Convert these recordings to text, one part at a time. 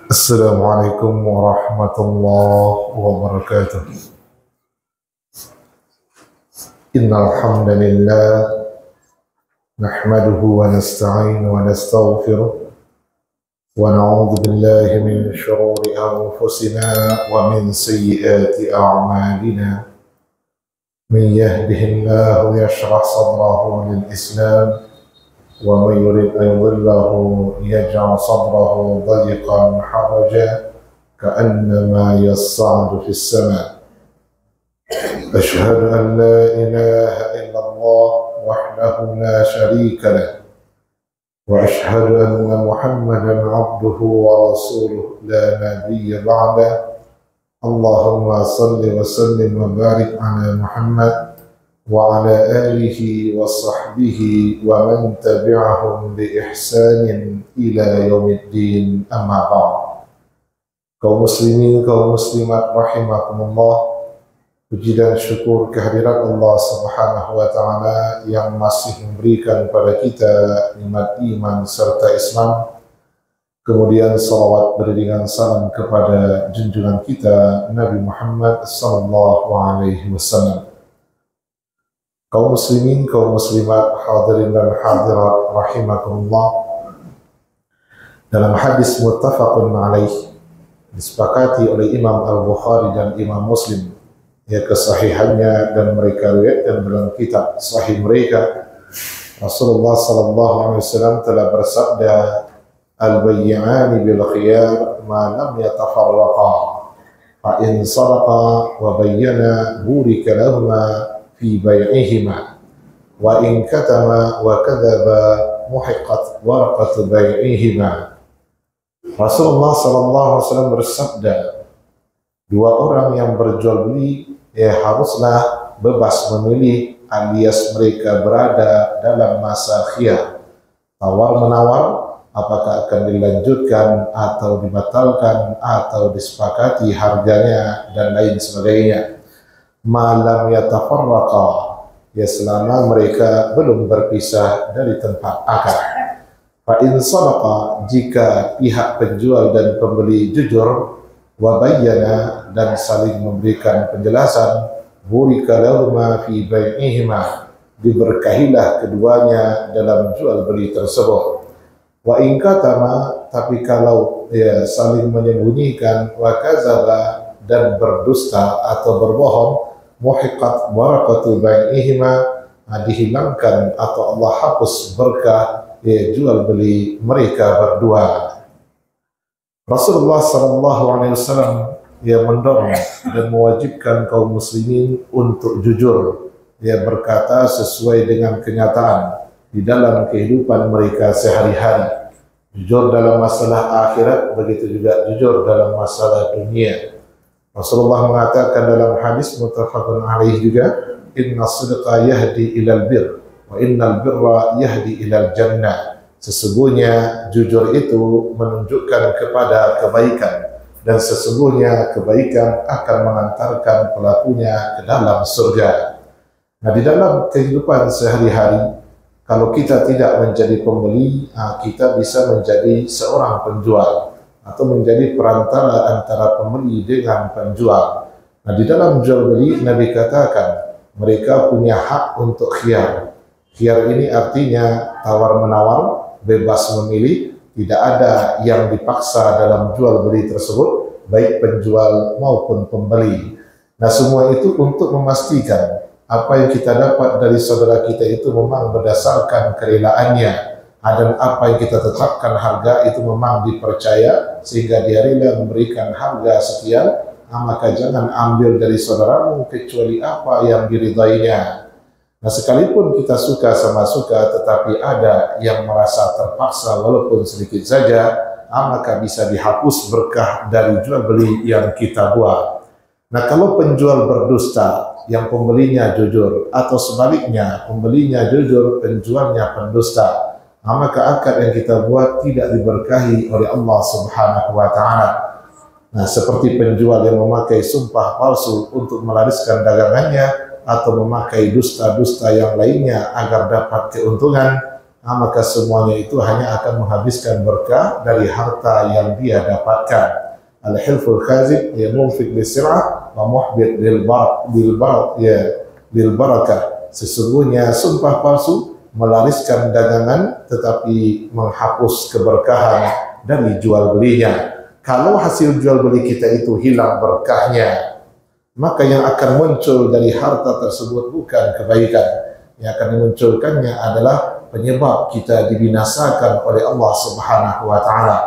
Assalamualaikum warahmatullahi wabarakatuh. Innal hamdalillah nahmaduhu wa nasta'inu wa nastaghfiruh wa na'udzu billahi min shururi anfusina wa min sayyiati a'malina. Man yahdihillahu yashrah sadrahu lil Islam wa man yurid an yudhillahu yaj'al sadrahu dayiqan haraja ka'annama yas'adu fis sama'. Ashhadu an la ilaha illallah wahdahu la syarika lah wa ashhadu anna Muhammadan 'abduhu wa rasuluh la nabiyya ba'da. Allahumma salli wa sallim wa barik ala Muhammad wa ala alihi wa sahbihi wa man tabi'ahum bi ihsanin ila yaumiddin, amma ba'd. Kaum muslimin, kaum muslimat rahimakumullah, puji dan syukur kehadirat Allah Subhanahu wa taala yang masih memberikan kepada kita nikmat iman serta Islam. Kemudian salawat beriringan salam kepada junjungan kita Nabi Muhammad sallallahu alaihi wasallam. Kaum muslimin, kaum muslimat, hadirin dan hadirat rahimakumullah, dalam hadis muttafaqun alaih disepakati oleh Imam Al-Bukhari dan Imam Muslim, ya kesahihannya, dan mereka riwayatkan dalam kitab sahih mereka, Rasulullah sallallahu alaihi wasallam telah bersabda, al-bayyi'ani bil khiyar ma lam yatafarraqa fa in sadaqa wa bayyana burika lahuma fi bai'ihima wa in katama wa kadzaba muhiqqat warqatu bai'ihima. Rasulullah sallallahu alaihi wasallam bersabda, dua orang yang berjual beli haruslah bebas memilih, alias mereka berada dalam masa khiyar, tawar menawar, apakah akan dilanjutkan atau dibatalkan atau disepakati harganya dan lain sebagainya. Malam yatafarraqa, ya selama mereka belum berpisah dari tempat akad. Fa in sadaqa, jika pihak penjual dan pembeli jujur, wa bayyana, dan saling memberikan penjelasan, burika lahuma fi bai'ihima, diberkahilah keduanya dalam jual beli tersebut. Wa in katama, tapi kalau saling menyembunyikan, wa kadzaba, dan berdusta atau berbohong, muhiqqat barakatu bai'ihima, dihilangkan atau Allah hapus berkah jual beli mereka berdua. Rasulullah sallallahu alaihi wasallam mendorong dan mewajibkan kaum muslimin untuk jujur, berkata sesuai dengan kenyataan di dalam kehidupan mereka sehari-hari. Jujur dalam masalah akhirat, begitu juga jujur dalam masalah dunia. Rasulullah mengatakan dalam hadis muttafaqun alaih juga, inna sidqa yahdi ilal bir wa innal birra yahdi ilal jannah. Sesungguhnya jujur itu menunjukkan kepada kebaikan, dan sesungguhnya kebaikan akan mengantarkan pelakunya ke dalam surga. Nah, di dalam kehidupan sehari-hari, kalau kita tidak menjadi pembeli, kita bisa menjadi seorang penjual atau menjadi perantara antara pembeli dengan penjual. Nah, di dalam jual beli, Nabi katakan mereka punya hak untuk khiyar. Khiyar ini artinya tawar-menawar, bebas memilih, tidak ada yang dipaksa dalam jual beli tersebut, baik penjual maupun pembeli. Nah, semua itu untuk memastikan apa yang kita dapat dari saudara kita itu memang berdasarkan kerelaannya, dan apa yang kita tetapkan harga itu memang dipercaya sehingga dia rela memberikan harga sekian, maka jangan ambil dari saudaramu kecuali apa yang diridainya. Nah, sekalipun kita suka sama suka, tetapi ada yang merasa terpaksa walaupun sedikit saja, maka bisa dihapus berkah dari jual beli yang kita buat. Nah, kalau penjual berdusta, yang pembelinya jujur, atau sebaliknya pembelinya jujur, penjualnya pendusta, maka akad yang kita buat tidak diberkahi oleh Allah Subhanahu wa taala. Nah, seperti penjual yang memakai sumpah palsu untuk melariskan dagangannya atau memakai dusta-dusta yang lainnya agar dapat keuntungan, maka semuanya itu hanya akan menghabiskan berkah dari harta yang dia dapatkan. Al-hilful khazib ya munfiq lisir'ah wa muhbit lil barakah. Sesungguhnya sumpah palsu melariskan dagangan tetapi menghapus keberkahan dari jual belinya. Kalau hasil jual beli kita itu hilang berkahnya, maka yang akan muncul dari harta tersebut bukan kebaikan. Yang akan dimunculkannya adalah penyebab kita dibinasakan oleh Allah Subhanahu wa taala.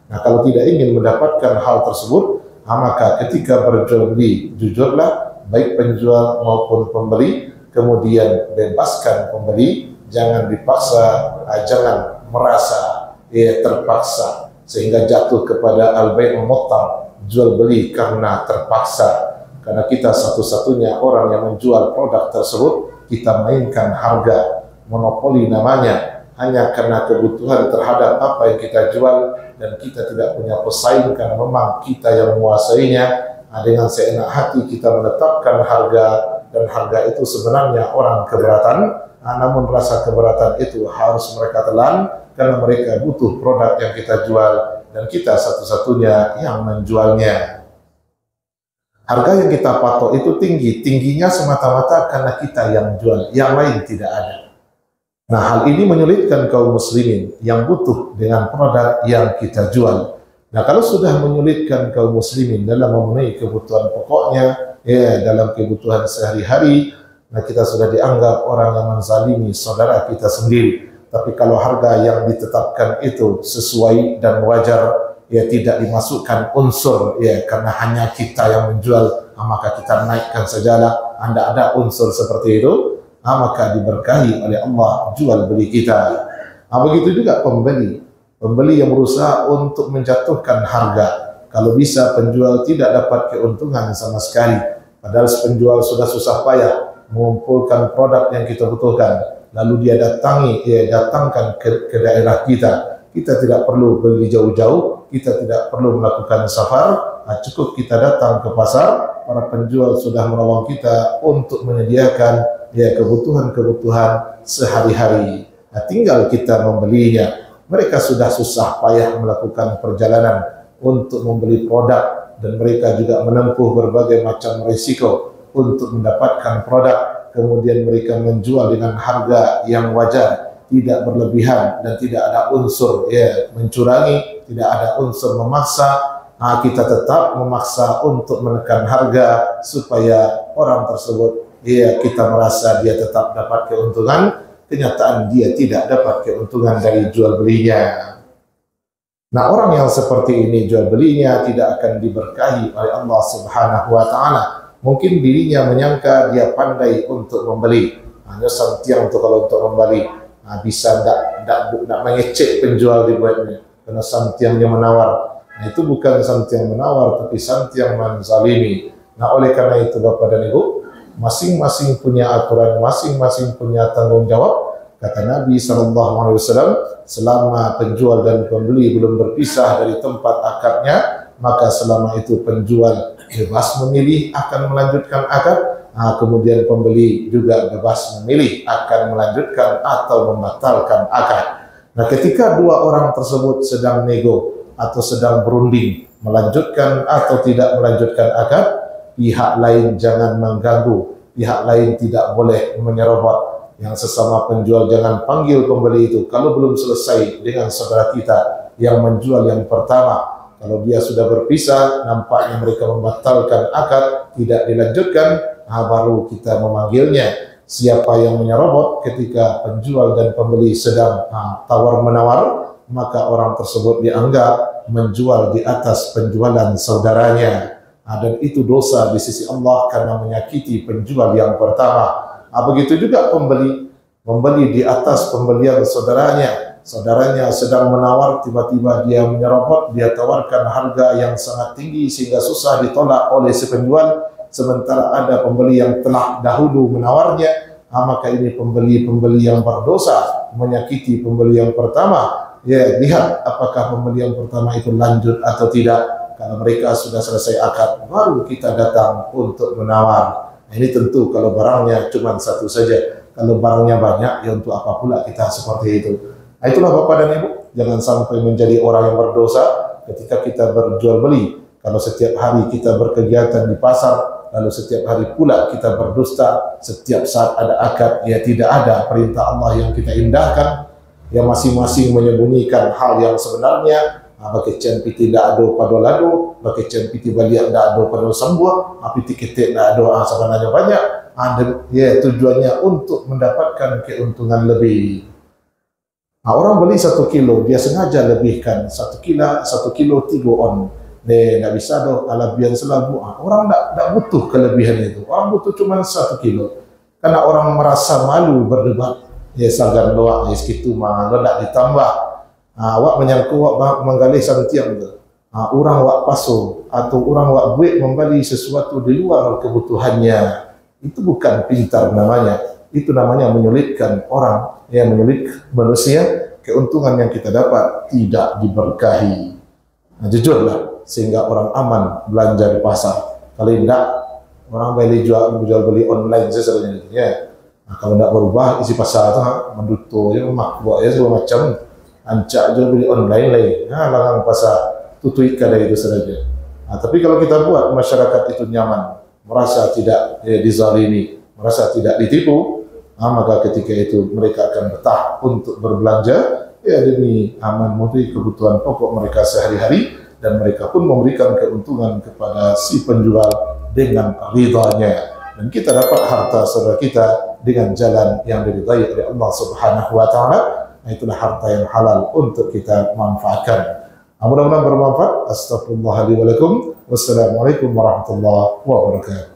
Nah, kalau tidak ingin mendapatkan hal tersebut, maka ketika berjual beli, jujurlah baik penjual maupun pembeli, kemudian bebaskan pembeli, jangan dipaksa, jangan merasa terpaksa sehingga jatuh kepada al-bai'ul muttar, jual beli karena terpaksa. Karena kita satu-satunya orang yang menjual produk tersebut, kita mainkan harga, monopoli namanya, hanya karena kebutuhan terhadap apa yang kita jual, dan kita tidak punya pesaing karena memang kita yang menguasainya. Dengan seenak hati kita menetapkan harga, dan harga itu sebenarnya orang keberatan, namun rasa keberatan itu harus mereka telan karena mereka butuh produk yang kita jual dan kita satu-satunya yang menjualnya. Harga yang kita patok itu tingginya semata-mata karena kita yang jual, yang lain tidak ada. Nah, hal ini menyulitkan kaum muslimin yang butuh dengan produk yang kita jual. Nah, kalau sudah menyulitkan kaum muslimin dalam memenuhi kebutuhan pokoknya, dalam kebutuhan sehari-hari, nah kita sudah dianggap orang yang menzalimi saudara kita sendiri. Tapi kalau harga yang ditetapkan itu sesuai dan wajar, tidak dimasukkan unsur karena hanya kita yang menjual, maka kita naikkan sajalah. Anda ada unsur seperti itu, maka diberkahi oleh Allah jual beli kita. Begitu juga pembeli yang berusaha untuk menjatuhkan harga. Kalau bisa penjual tidak dapat keuntungan sama sekali, padahal penjual sudah susah payah mengumpulkan produk yang kita butuhkan, lalu dia datangkan ke daerah kita. Kita tidak perlu beli jauh-jauh, kita tidak perlu melakukan safar, cukup kita datang ke pasar, para penjual sudah menolong kita untuk menyediakan kebutuhan-kebutuhan sehari-hari. Nah, tinggal kita membelinya. Mereka sudah susah payah melakukan perjalanan untuk membeli produk, dan mereka juga menempuh berbagai macam risiko untuk mendapatkan produk. Kemudian mereka menjual dengan harga yang wajar, tidak berlebihan, dan tidak ada unsur mencurangi, tidak ada unsur memaksa. Kita tetap memaksa untuk menekan harga supaya orang tersebut kita merasa dia tetap dapat keuntungan, kenyataan dia tidak dapat keuntungan dari jual belinya. Nah, orang yang seperti ini jual belinya tidak akan diberkahi oleh Allah Subhanahu wa taala. Mungkin dirinya menyangka dia pandai untuk membeli, hanya santiang kalau untuk membeli, bisa tidak mengecek penjual dibuatnya, karena santiangnya menawar. Nah, itu bukan santiang menawar, tapi santiang menzalimi. Nah, oleh karena itu Bapak dan Ibu, masing-masing punya aturan, masing-masing punya tanggung jawab. Kata Nabi SAW, selama penjual dan pembeli belum berpisah dari tempat akadnya, maka selama itu penjual bebas memilih akan melanjutkan akad, kemudian pembeli juga bebas memilih akan melanjutkan atau membatalkan akad. Nah, ketika dua orang tersebut sedang nego atau sedang berunding melanjutkan atau tidak melanjutkan akad, pihak lain jangan mengganggu, pihak lain tidak boleh menyerobot. Yang sesama penjual jangan panggil pembeli itu kalau belum selesai dengan saudara kita yang menjual yang pertama. Kalau dia sudah berpisah, nampaknya mereka membatalkan akad, tidak dilanjutkan, baru kita memanggilnya. Siapa yang menyerobot ketika penjual dan pembeli sedang tawar-menawar, maka orang tersebut dianggap menjual di atas penjualan saudaranya. Dan itu dosa di sisi Allah karena menyakiti penjual yang pertama. Begitu juga membeli di atas pembelian saudaranya. Saudaranya sedang menawar, tiba-tiba dia menyerobot, dia tawarkan harga yang sangat tinggi sehingga susah ditolak oleh si penjual, sementara ada pembeli yang telah dahulu menawarnya. Maka ini pembeli-pembeli yang berdosa, menyakiti pembeli yang pertama. Lihat apakah pembeli yang pertama itu lanjut atau tidak. Kalau mereka sudah selesai akad, baru kita datang untuk menawar. Ini tentu kalau barangnya cuma satu saja. Kalau barangnya banyak, ya untuk apa pula kita seperti itu. Nah, itulah Bapak dan Ibu, jangan sampai menjadi orang yang berdosa ketika kita berjual beli. Kalau setiap hari kita berkegiatan di pasar, lalu setiap hari pula kita berdusta, setiap saat ada akad, ya tidak ada perintah Allah yang kita indahkan, yang masing-masing menyembunyikan hal yang sebenarnya. Bagi piti tidak ada pada lado, bagi piti balik tidak ada pada sembuh, piti ketik tidak ada sebenarnya banyak. Ya, tujuannya untuk mendapatkan keuntungan lebih. Orang beli 1 kilo, dia sengaja lebihkan 1 kilo 3 on. Tidak bisa dong, kelebihan selabu. Orang tidak butuh kelebihan itu. Orang butuh cuma 1 kilo. Karena orang merasa malu berdebat. Ya, sagan doa, ya segitu mah, tidak ditambah. Awak menyangka awak menggalih satu tiang tu. Orang awak pasu atau orang awak buat membeli sesuatu di luar kebutuhannya. Itu bukan pintar namanya. Itu namanya menyulitkan orang, yang menyulit manusia. Keuntungan yang kita dapat tidak diberkahi. Jujurlah, sehingga orang aman belanja di pasar. Kalau tidak, orang jual beli online sebenarnya. Ya. Kalau tidak berubah, isi pasar itu menduto, ya, makbuk, ya, segala macam. Ancak jual beli online lagi, langang pasar, tutui kada itu saja. Tapi kalau kita buat masyarakat itu nyaman, merasa tidak dizalimi, merasa tidak ditipu, maka ketika itu mereka akan betah untuk berbelanja, ya demi aman mutu kebutuhan pokok mereka sehari-hari, dan mereka pun memberikan keuntungan kepada si penjual dengan ridhanya, dan kita dapat harta saudara kita dengan jalan yang diridhai oleh Allah Subhanahu wa taala. Itulah harta yang halal untuk kita manfaatkan. Mudah-mudahan bermanfaat. Astagfirullahaladzim. Wassalamualaikum warahmatullahi wabarakatuh.